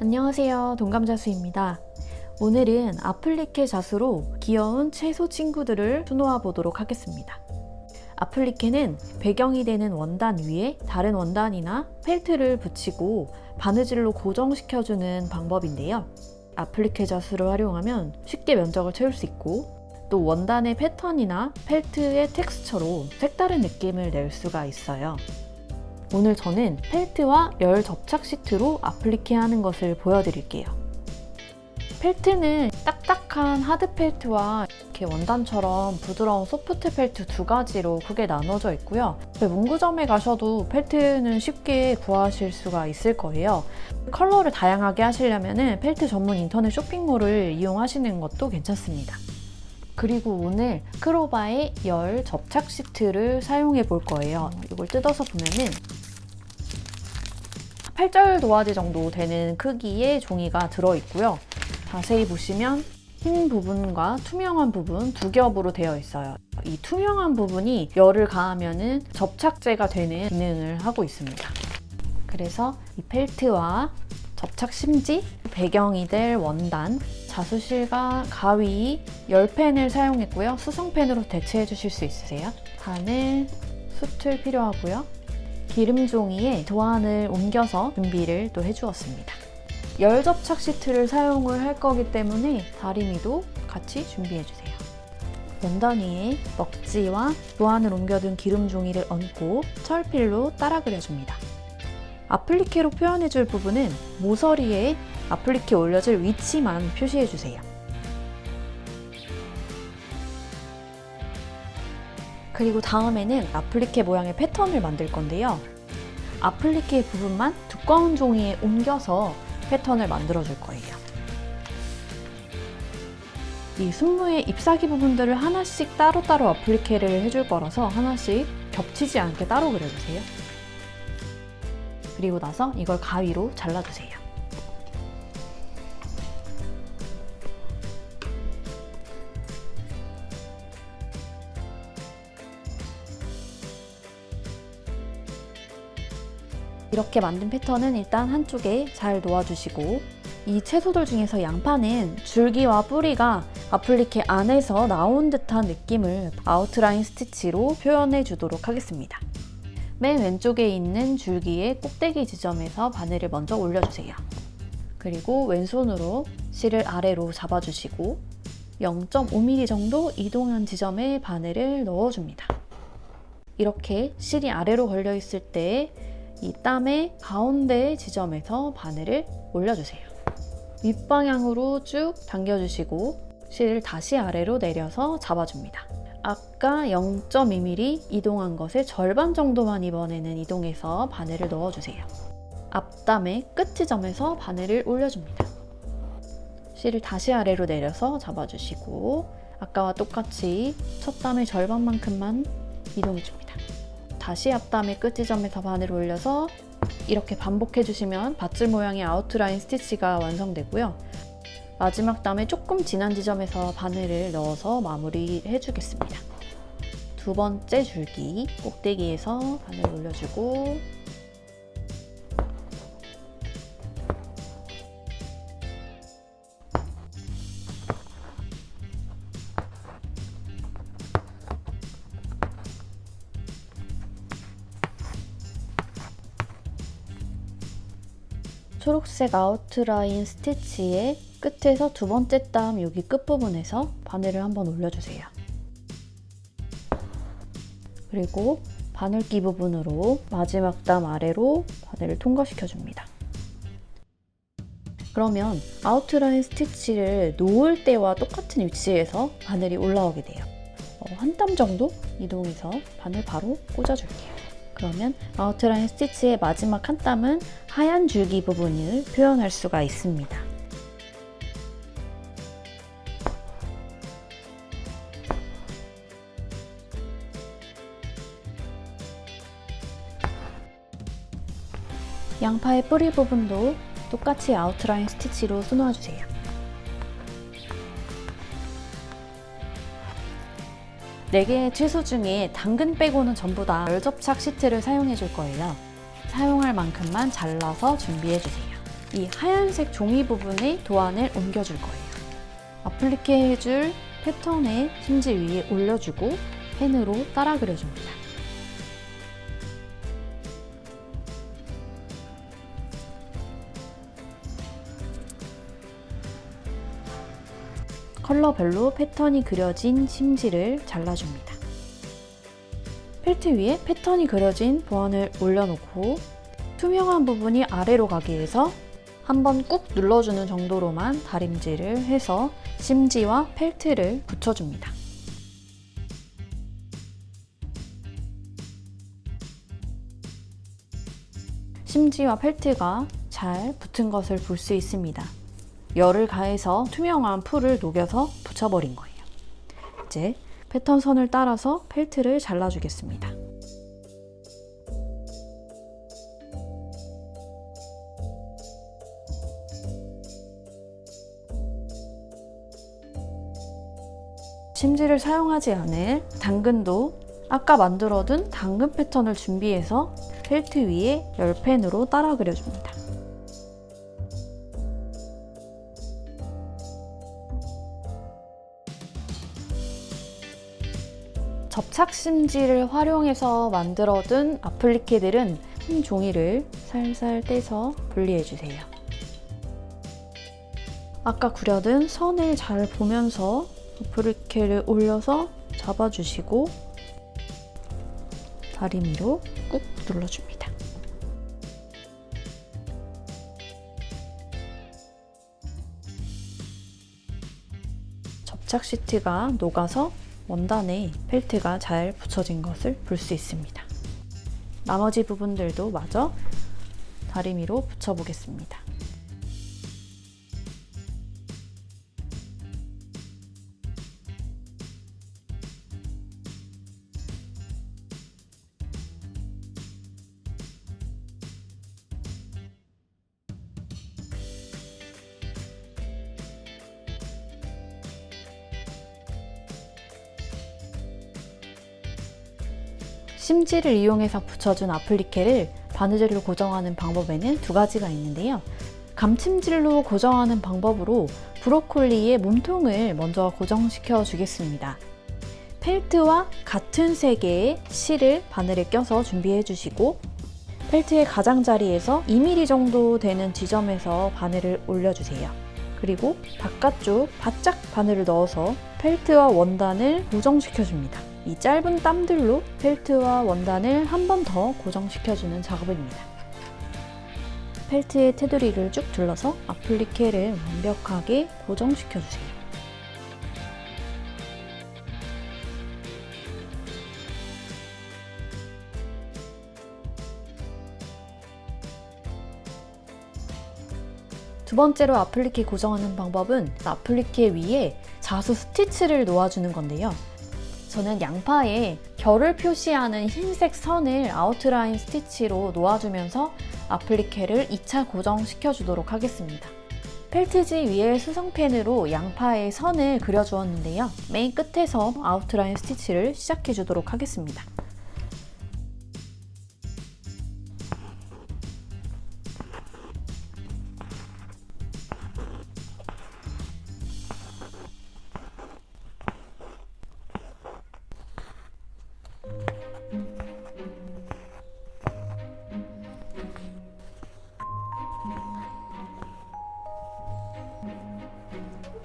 안녕하세요, 동감자수입니다. 오늘은 아플리케 자수로 귀여운 채소 친구들을 수놓아 보도록 하겠습니다. 아플리케는 배경이 되는 원단 위에 다른 원단이나 펠트를 붙이고 바느질로 고정시켜주는 방법인데요. 아플리케 자수를 활용하면 쉽게 면적을 채울 수 있고 또 원단의 패턴이나 펠트의 텍스처로 색다른 느낌을 낼 수가 있어요. 오늘 저는 펠트와 열 접착 시트로 아플리케 하는 것을 보여드릴게요. 펠트는 딱딱한 하드 펠트와 이렇게 원단처럼 부드러운 소프트 펠트 두 가지로 크게 나눠져 있고요. 문구점에 가셔도 펠트는 쉽게 구하실 수가 있을 거예요. 컬러를 다양하게 하시려면 펠트 전문 인터넷 쇼핑몰을 이용하시는 것도 괜찮습니다. 그리고 오늘 크로바의 열 접착 시트를 사용해 볼 거예요. 이걸 뜯어서 보면은 8절 도화지 정도 되는 크기의 종이가 들어있고요. 자세히 보시면 흰 부분과 투명한 부분 두 겹으로 되어 있어요. 이 투명한 부분이 열을 가하면 접착제가 되는 기능을 하고 있습니다. 그래서 이 펠트와 접착 심지, 배경이 될 원단, 자수실과 가위, 열펜을 사용했고요. 수성펜으로 대체해 주실 수 있으세요. 바늘, 수틀 필요하고요. 기름 종이에 도안을 옮겨서 준비를 또 해주었습니다. 열 접착 시트를 사용을 할 거기 때문에 다리미도 같이 준비해주세요. 원단 위에 먹지와 도안을 옮겨둔 기름 종이를 얹고 철필로 따라 그려줍니다. 아플리케로 표현해줄 부분은 모서리에 아플리케 올려줄 위치만 표시해주세요. 그리고 다음에는 아플리케 모양의 패턴을 만들 건데요. 아플리케 부분만 두꺼운 종이에 옮겨서 패턴을 만들어 줄 거예요. 이 순무의 잎사귀 부분들을 하나씩 따로따로 아플리케를 해줄 거라서 하나씩 겹치지 않게 따로 그려주세요. 그리고 나서 이걸 가위로 잘라주세요. 이렇게 만든 패턴은 일단 한쪽에 잘 놓아주시고 이 채소들 중에서 양파는 줄기와 뿌리가 아플리케 안에서 나온 듯한 느낌을 아웃라인 스티치로 표현해 주도록 하겠습니다. 맨 왼쪽에 있는 줄기의 꼭대기 지점에서 바늘을 먼저 올려주세요. 그리고 왼손으로 실을 아래로 잡아주시고 0.5mm 정도 이동한 지점에 바늘을 넣어줍니다. 이렇게 실이 아래로 걸려 있을 때 이 땀의 가운데 지점에서 바늘을 올려주세요. 윗방향으로 쭉 당겨주시고 실을 다시 아래로 내려서 잡아줍니다. 아까 0.2mm 이동한 것의 절반 정도만 이번에는 이동해서 바늘을 넣어주세요. 앞담의 끝 지점에서 바늘을 올려줍니다. 실을 다시 아래로 내려서 잡아주시고 아까와 똑같이 첫 담의 절반만큼만 이동해줍니다. 다시 앞담의 끝 지점에서 바늘을 올려서 이렇게 반복해 주시면 밧줄 모양의 아웃라인 스티치가 완성되고요. 마지막 담에 조금 진한 지점에서 바늘을 넣어서 마무리해 주겠습니다. 두 번째 줄기 꼭대기에서 바늘을 올려주고 초록색 아웃라인 스티치의 끝에서 두 번째 땀 여기 끝부분에서 바늘을 한번 올려주세요. 그리고 바늘기 부분으로 마지막 땀 아래로 바늘을 통과시켜줍니다. 그러면 아웃라인 스티치를 놓을 때와 똑같은 위치에서 바늘이 올라오게 돼요. 한 땀 정도 이동해서 바늘 바로 꽂아줄게요. 그러면 아웃라인 스티치의 마지막 한 땀은 하얀 줄기 부분을 표현할 수가 있습니다. 양파의 뿌리 부분도 똑같이 아웃라인 스티치로 수놓아주세요. 4개의 채소 중에 당근 빼고는 전부 다 열접착 시트를 사용해 줄 거예요. 사용할 만큼만 잘라서 준비해 주세요. 이 하얀색 종이 부분에 도안을 옮겨줄 거예요. 아플리케 해줄 패턴의 심지 위에 올려주고 펜으로 따라 그려줍니다. 컬러별로 패턴이 그려진 심지를 잘라줍니다. 펠트 위에 패턴이 그려진 도안을 올려놓고 투명한 부분이 아래로 가기 위해서 한번 꾹 눌러주는 정도로만 다림질을 해서 심지와 펠트를 붙여줍니다. 심지와 펠트가 잘 붙은 것을 볼 수 있습니다. 열을 가해서 투명한 풀을 녹여서 붙여버린 거예요. 이제 패턴 선을 따라서 펠트를 잘라주겠습니다. 심지를 사용하지 않을 당근도 아까 만들어둔 당근 패턴을 준비해서 펠트 위에 열펜으로 따라 그려줍니다. 접착 심지를 활용해서 만들어둔 아플리케들은 흰 종이를 살살 떼서 분리해주세요. 아까 그려둔 선을 잘 보면서 아플리케를 올려서 잡아주시고 다리미로 꾹 눌러줍니다. 접착 시트가 녹아서 원단에 펠트가 잘 붙여진 것을 볼 수 있습니다. 나머지 부분들도 마저 다리미로 붙여보겠습니다. 심지를 이용해서 붙여준 아플리케를 바느질로 고정하는 방법에는 두 가지가 있는데요. 감침질로 고정하는 방법으로 브로콜리의 몸통을 먼저 고정시켜 주겠습니다. 펠트와 같은 색의 실을 바늘에 껴서 준비해 주시고 펠트의 가장자리에서 2mm 정도 되는 지점에서 바늘을 올려주세요. 그리고 바깥쪽 바짝 바늘을 넣어서 펠트와 원단을 고정시켜 줍니다. 이 짧은 땀들로 펠트와 원단을 한 번 더 고정시켜주는 작업입니다. 펠트의 테두리를 쭉 둘러서 아플리케를 완벽하게 고정시켜주세요. 두 번째로 아플리케 고정하는 방법은 아플리케 위에 자수 스티치를 놓아주는 건데요. 저는 양파에 결을 표시하는 흰색 선을 아웃라인 스티치로 놓아주면서 아플리케를 2차 고정시켜 주도록 하겠습니다. 펠트지 위에 수성펜으로 양파의 선을 그려주었는데요. 맨 끝에서 아웃라인 스티치를 시작해 주도록 하겠습니다.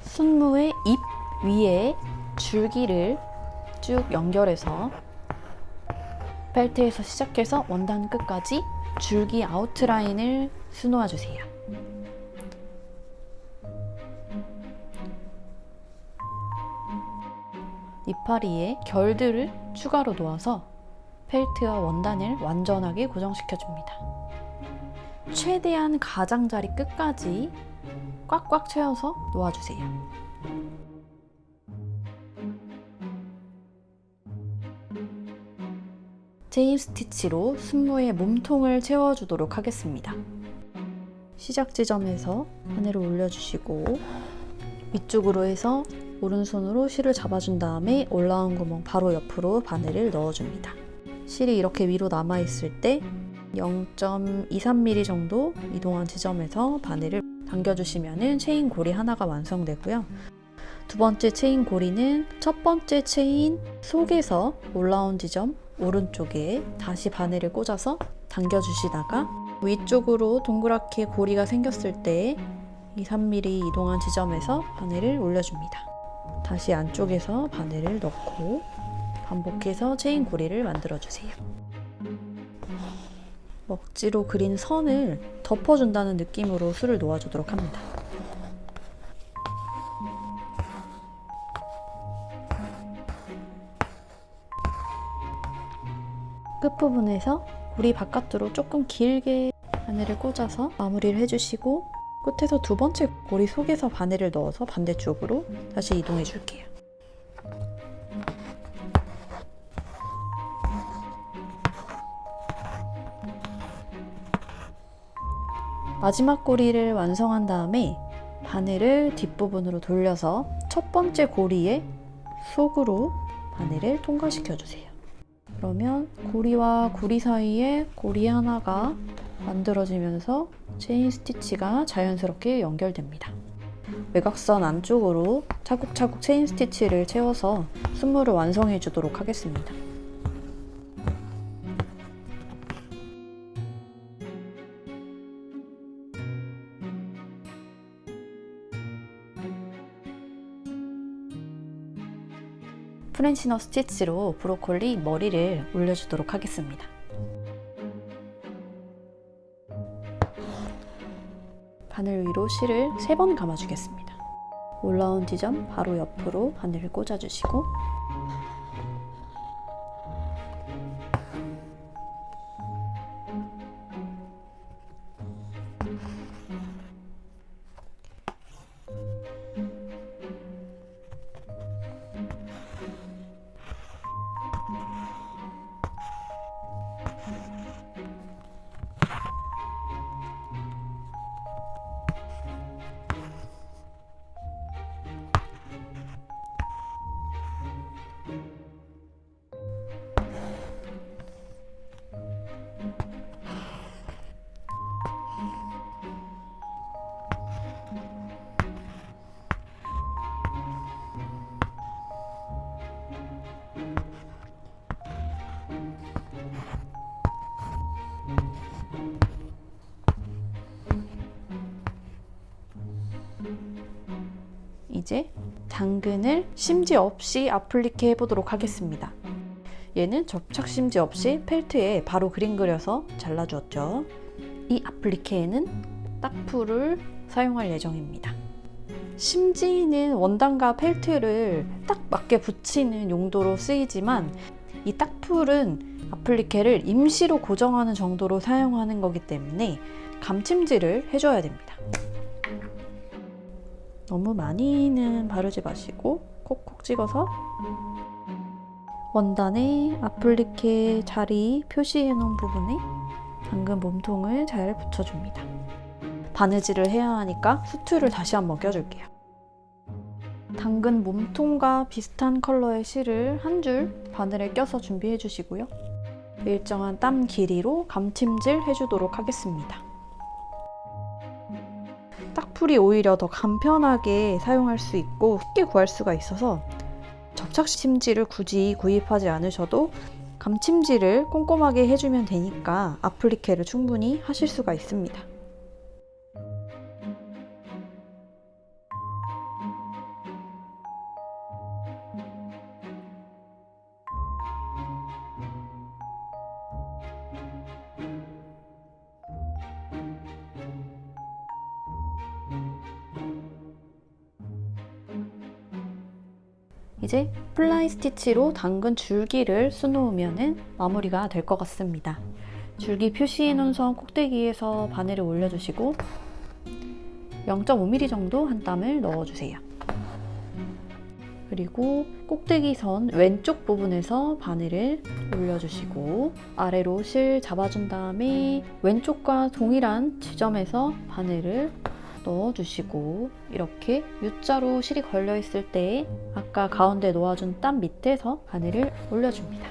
순무의 잎 위에 줄기를 쭉 연결해서 펠트에서 시작해서 원단 끝까지 줄기 아웃라인을 수놓아 주세요. 이파리에 결들을 추가로 놓아서 펠트와 원단을 완전하게 고정시켜 줍니다. 최대한 가장자리 끝까지 꽉꽉 채워서 놓아주세요. 체인 스티치로 순무의 몸통을 채워주도록 하겠습니다. 시작 지점에서 바늘을 올려주시고 위쪽으로 해서 오른손으로 실을 잡아준 다음에 올라온 구멍 바로 옆으로 바늘을 넣어줍니다. 실이 이렇게 위로 남아있을 때 0.23mm 정도 이동한 지점에서 바늘을 당겨주시면 체인 고리 하나가 완성되고요. 두 번째 체인 고리는 첫 번째 체인 속에서 올라온 지점 오른쪽에 다시 바늘을 꽂아서 당겨주시다가 위쪽으로 동그랗게 고리가 생겼을 때 2~3mm 이동한 지점에서 바늘을 올려줍니다. 다시 안쪽에서 바늘을 넣고 반복해서 체인 고리를 만들어주세요. 먹지로 그린 선을 덮어준다는 느낌으로 술을 놓아주도록 합니다. 끝부분에서 고리 바깥으로 조금 길게 바늘을 꽂아서 마무리를 해주시고 끝에서 두 번째 고리 속에서 바늘을 넣어서 반대쪽으로 다시 이동해 줄게요. 마지막 고리를 완성한 다음에 바늘을 뒷부분으로 돌려서 첫 번째 고리의 속으로 바늘을 통과시켜 주세요. 그러면 고리와 고리 사이에 고리 하나가 만들어지면서 체인 스티치가 자연스럽게 연결됩니다. 외곽선 안쪽으로 차곡차곡 체인 스티치를 채워서 순물을 완성해 주도록 하겠습니다. 프렌치 넛 스티치로 브로콜리 머리를 올려주도록 하겠습니다. 바늘 위로 실을 3번 감아주겠습니다. 올라온 지점 바로 옆으로 바늘을 꽂아주시고 이제 당근을 심지 없이 아플리케 해보도록 하겠습니다. 얘는 접착 심지 없이 펠트에 바로 그림 그려서 잘라주었죠. 이 아플리케에는 딱풀을 사용할 예정입니다. 심지는 원단과 펠트를 딱 맞게 붙이는 용도로 쓰이지만 이 딱풀은 아플리케를 임시로 고정하는 정도로 사용하는 거기 때문에 감침질을 해줘야 됩니다. 너무 많이는 바르지 마시고 콕콕 찍어서 원단에 아플리케 자리 표시해 놓은 부분에 당근 몸통을 잘 붙여줍니다. 바느질을 해야 하니까 수트를 다시 한번 껴줄게요. 당근 몸통과 비슷한 컬러의 실을 한 줄 바늘에 껴서 준비해 주시고요. 일정한 땀 길이로 감침질 해주도록 하겠습니다. 딱풀이 오히려 더 간편하게 사용할 수 있고 쉽게 구할 수가 있어서 접착 심지를 굳이 구입하지 않으셔도 감침질을 꼼꼼하게 해주면 되니까 아플리케를 충분히 하실 수가 있습니다. 이제 플라이 스티치로 당근 줄기를 수놓으면 마무리가 될 것 같습니다. 줄기 표시해 놓은 선 꼭대기에서 바늘을 올려주시고 0.5mm 정도 한 땀을 넣어주세요. 그리고 꼭대기 선 왼쪽 부분에서 바늘을 올려주시고 아래로 실 잡아준 다음에 왼쪽과 동일한 지점에서 바늘을 넣어주시고 이렇게 U자로 실이 걸려 있을 때 아까 가운데 놓아준 땀 밑에서 바늘을 올려줍니다.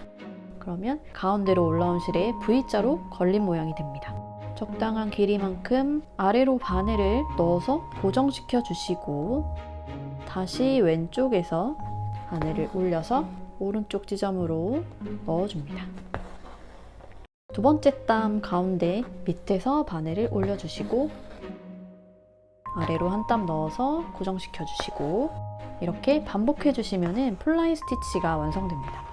그러면 가운데로 올라온 실에 V자로 걸린 모양이 됩니다. 적당한 길이만큼 아래로 바늘을 넣어서 고정시켜 주시고 다시 왼쪽에서 바늘을 올려서 오른쪽 지점으로 넣어줍니다. 두 번째 땀 가운데 밑에서 바늘을 올려주시고 아래로 한 땀 넣어서 고정시켜 주시고 이렇게 반복해 주시면 플라이 스티치가 완성됩니다.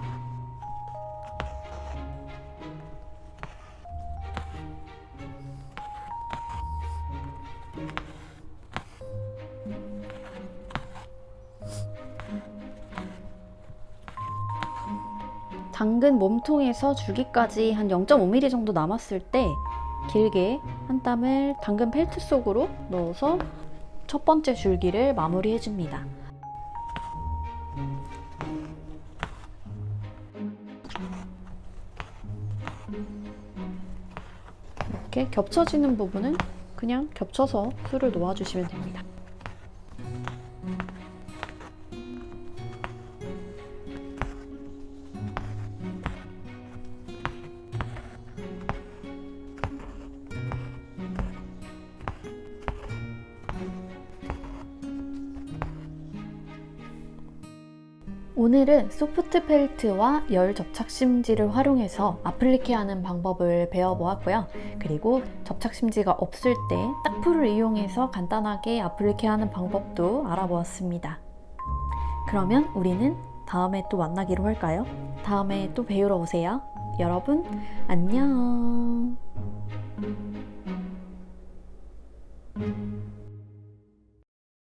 당근 몸통에서 줄기까지 한 0.5mm 정도 남았을 때 길게 한 땀을 당근 펠트 속으로 넣어서 첫 번째 줄기를 마무리해 줍니다. 이렇게 겹쳐지는 부분은 그냥 겹쳐서 술을 놓아주시면 됩니다. 오늘은 소프트 펠트와 열 접착 심지를 활용해서 아플리케하는 방법을 배워보았고요. 그리고 접착 심지가 없을 때 딱풀을 이용해서 간단하게 아플리케하는 방법도 알아보았습니다. 그러면 우리는 다음에 또 만나기로 할까요? 다음에 또 배우러 오세요. 여러분 안녕.